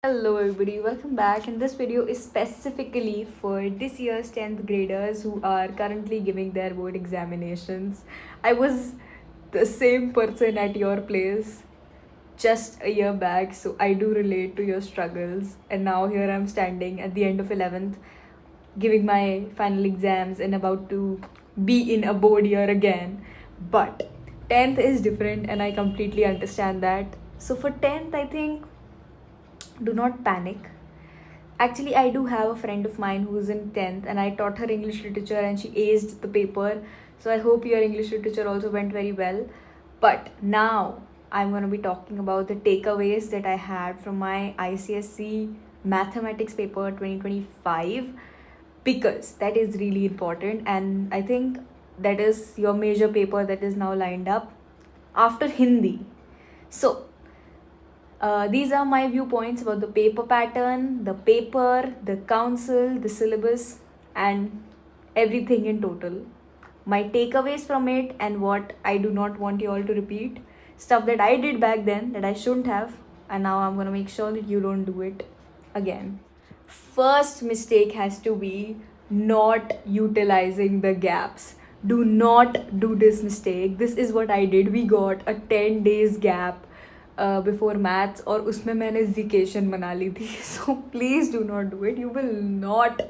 Hello everybody, welcome back, and this video is specifically for this year's 10th graders who are currently giving their board examinations. I was the same person at your place just a year back, so I do relate to your struggles, and now here I'm standing at the end of 11th giving my final exams and about to be in a board year again. But 10th is different, and I completely understand that. So for 10th, I think do not panic. Actually, I do have a friend of mine who's in 10th and I taught her English literature and she aced the paper. So I hope your English literature also went very well. But now I'm going to be talking about the takeaways that I had from my ICSE mathematics paper 2025, because that is really important, and I think that is your major paper that is now lined up after Hindi. So these are my viewpoints about the paper pattern, the paper, the council, the syllabus, and everything in total. My takeaways from it and what I do not want you all to repeat. Stuff that I did back then that I shouldn't have, and now I'm gonna make sure that you don't do it again. First mistake has to be not utilizing the gaps. Do not do this mistake. This is what I did. We got a 10 days gap before maths और उसमें मैंने vacation बना ली थी. So please do not do it. You will not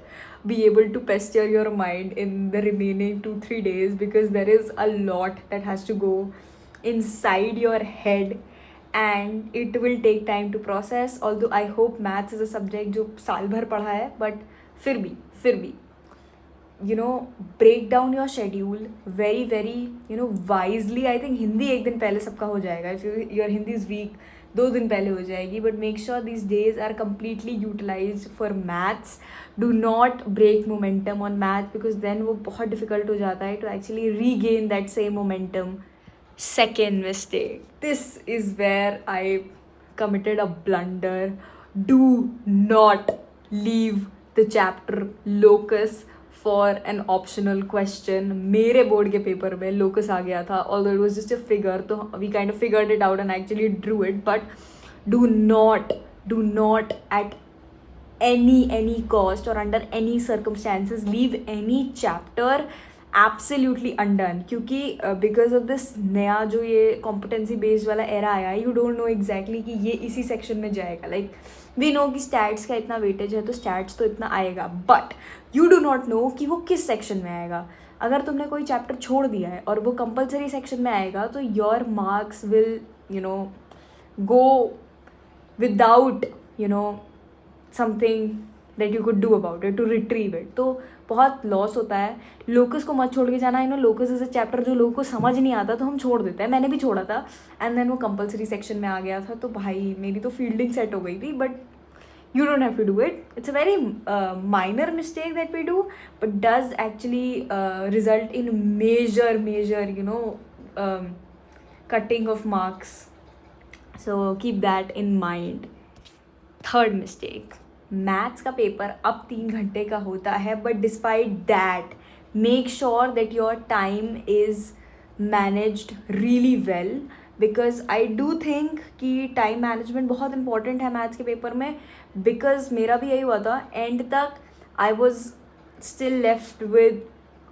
be able to pester your mind in the remaining 2-3 days, because there is a lot that has to go inside your head and it will take time to process. Although I hope maths is a subject जो साल भर पढ़ा है, but फिर भी break down your schedule very wisely. I think Hindi एक दिन पहले सबका हो जाएगा. If your Hindi is weak, 2 दिन पहले हो जाएगी. But make sure these days are completely utilized for maths. Do not break momentum on maths, because then वो बहुत difficult हो जाता है to actually regain that same momentum. Second mistake. This is where I committed a blunder. Do not leave the chapter locus for an optional question. मेरे board के paper में locus आ गया था, although it was just a figure, तो we kind of figured it out and actually drew it. But do not at any cost or under any circumstances leave any chapter absolutely undone, क्योंकि because of this नया जो ये competency based वाला era आया, you don't know exactly कि ये इसी section में जाएगा. लाइक वी नो कि स्टैट्स का इतना वेटेज है तो स्टैट्स तो इतना आएगा, but you do not know कि वो किस सेक्शन में आएगा. अगर तुमने कोई चैप्टर छोड़ दिया है और वो कंपलसरी सेक्शन में आएगा तो your marks will go without something that you could do about it to retrieve it. तो बहुत लॉस होता है. लोकस को मत छोड़ के जाना. लोकस इज अ चैप्टर जो लोगों को समझ नहीं आता तो हम छोड़ देते हैं. मैंने भी छोड़ा था एंड देन वो कंपलसरी सेक्शन में आ गया था, तो भाई मेरी तो फील्डिंग सेट हो गई थी. But you don't have to do it. It's a very minor mistake that we do, but does actually result in major cutting of marks. So keep that in mind. Third mistake, maths का paper अब 3 घंटे का होता है, but despite that make sure that your time is managed really well, because I do think कि time management बहुत important है maths के पेपर में. बिकॉज मेरा भी यही हुआ था. एंड तक I was still left with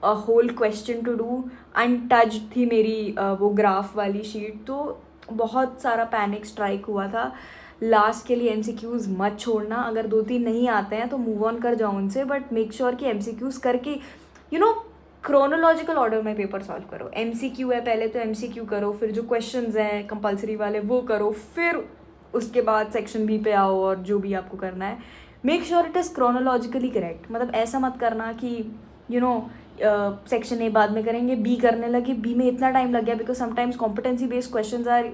a whole question to do. Untouched थी मेरी वो ग्राफ वाली शीट, तो बहुत सारा पैनिक स्ट्राइक हुआ था. लास्ट के लिए MCQs मत छोड़ना. अगर 2-3 नहीं आते हैं तो मूव ऑन कर जाओ उनसे, बट मेक श्योर कि MCQs करके क्रोनोलॉजिकल ऑर्डर में पेपर सॉल्व करो. MCQ है पहले तो MCQ करो, फिर जो क्वेश्चंस हैं कंपलसरी वाले वो करो, फिर उसके बाद सेक्शन B पे आओ और जो भी आपको करना है. Make sure it is chronologically correct. मतलब ऐसा मत करना कि सेक्शन A बाद में करेंगे, B करने लगे, B में इतना टाइम लग गया, because sometimes competency based question are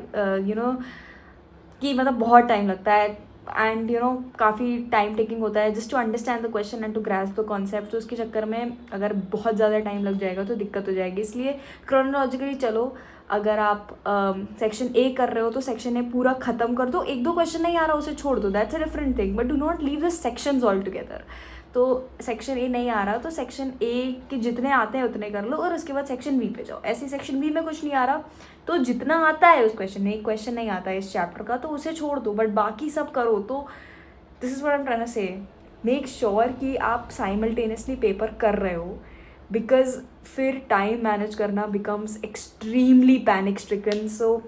कि मतलब बहुत टाइम लगता है एंड काफ़ी टाइम टेकिंग होता है just to understand the question and to grasp the concept. तो उसके चक्कर में अगर बहुत ज़्यादा टाइम लग जाएगा तो दिक्कत हो जाएगी. इसलिए क्रोनोलॉजिकली चलो. अगर आप सेक्शन A कर रहे हो तो सेक्शन A पूरा ख़त्म कर दो. 1-2 क्वेश्चन नहीं आ रहा उसे छोड़ दो, that's a different thing, but do not leave the sections all together. तो सेक्शन A नहीं आ रहा तो सेक्शन A के जितने आते हैं उतने कर लो और उसके बाद सेक्शन B पे जाओ. ऐसे सेक्शन B में कुछ नहीं आ रहा तो जितना आता है उस क्वेश्चन में, एक क्वेश्चन नहीं आता है इस चैप्टर का तो उसे छोड़ दो, बट बाकी सब करो. तो this is what I am trying to say, make sure कि आप साइमल्टेनियसली पेपर कर रहे हो, बिकॉज फिर टाइम मैनेज करना becomes extremely panic stricken. So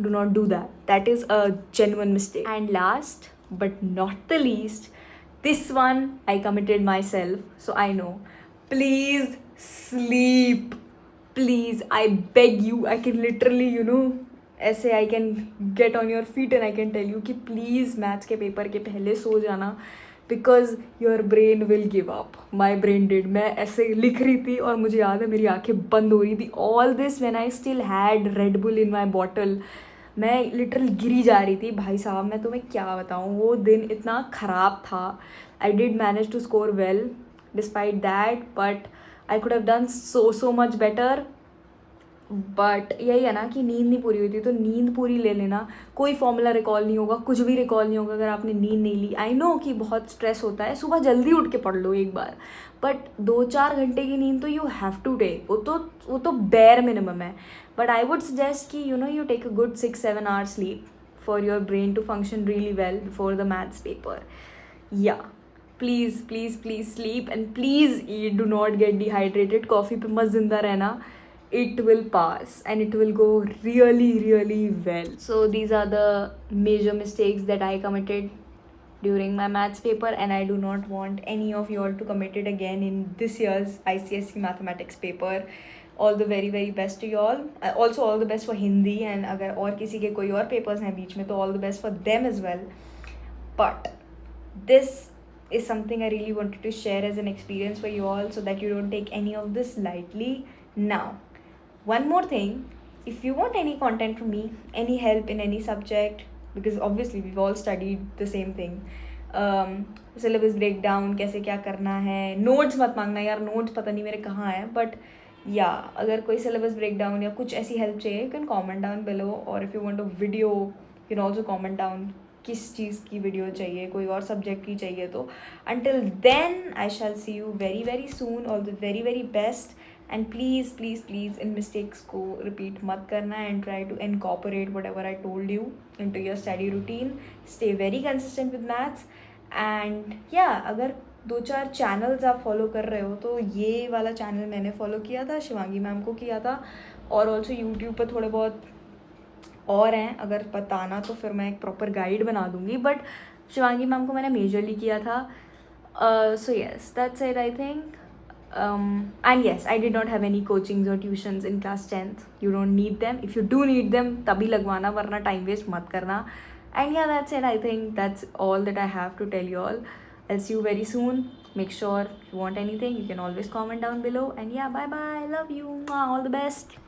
do not do that. That is a genuine mistake. And last but not the least, this one I committed myself, so I know. Please sleep. Please, I beg you. I can literally, ऐसे I can get on your feet and I can tell you कि please maths के paper के पहले सो जाना, because your brain will give up. My brain did. मैं ऐसे लिख रही थी और मुझे याद है मेरी आंखें बंद हो रही थी. All this when I still had read bull in my bottle. मैं लिटरल गिरी जा रही थी. भाई साहब मैं तुम्हें क्या बताऊँ, वो दिन इतना ख़राब था. I did manage to score well despite that, but I could have done so much better. But यही है ना कि नींद नहीं पूरी हुई थी, तो नींद पूरी ले लेना. कोई फॉर्मूला रिकॉल नहीं होगा, कुछ भी रिकॉल नहीं होगा अगर आपने नींद नहीं ली. आई नो कि बहुत स्ट्रेस होता है, सुबह जल्दी उठ के पढ़ लो एक बार, बट 2-4 घंटे की नींद तो यू हैव टू टेक. वो तो बेयर मिनिमम है. बट आई वुड सजेस्ट कि you take a good 6-7 hours sleep for your brain to function really well before the maths paper. Yeah, please sleep and please eat. Do not get dehydrated. Coffee पे मत जिंदा रहना. It will pass and it will go really well. So these are the major mistakes that I committed during my maths paper, and I do not want any of you all to commit it again in this year's ICSE mathematics paper. All the very best to you all. Also all the best for Hindi, and अगर और किसी के कोई और papers हैं बीच में तो all the best for them as well. But this is something I really wanted to share as an experience for you all, so that you don't take any of this lightly. Now, one more thing, if you want any content from me, any help in any subject, because obviously we've all studied the same thing, syllabus breakdown, कैसे क्या करना है, notes मत मांगना यार, notes पता नहीं मेरे कहाँ है, but या अगर कोई सिलेबस ब्रेकडाउन या कुछ ऐसी हेल्प चाहिए, you can comment down below. और if you want a video, you can also comment down किस चीज़ की वीडियो चाहिए, कोई और सब्जेक्ट की चाहिए. तो until then I shall see you very soon. All the very best. And please इन मिस्टेक्स को रिपीट मत करना, and try to incorporate whatever I told you in to your study routine. Stay very consistent with maths. And या अगर 2-4 channels आप follow कर रहे हो, तो ये वाला चैनल मैंने फॉलो किया था, शिवांगी मैम को किया था, और ऑल्सो यूट्यूब पर थोड़े बहुत और हैं. अगर बताना तो फिर मैं एक प्रॉपर गाइड बना दूँगी, बट शिवांगी मैम को मैंने मेजरली किया था. So yes, that's it I think. And yes, I did not have any coachings or tuitions in class 10th. You don't need them. If you do need them, तभी लगवाना, वरना time waste मत करना. And yeah, that's it. I think that's all that I have to tell you all. I'll see you very soon. Make sure if you want anything, you can always comment down below. And yeah, bye bye. Love you. All the best.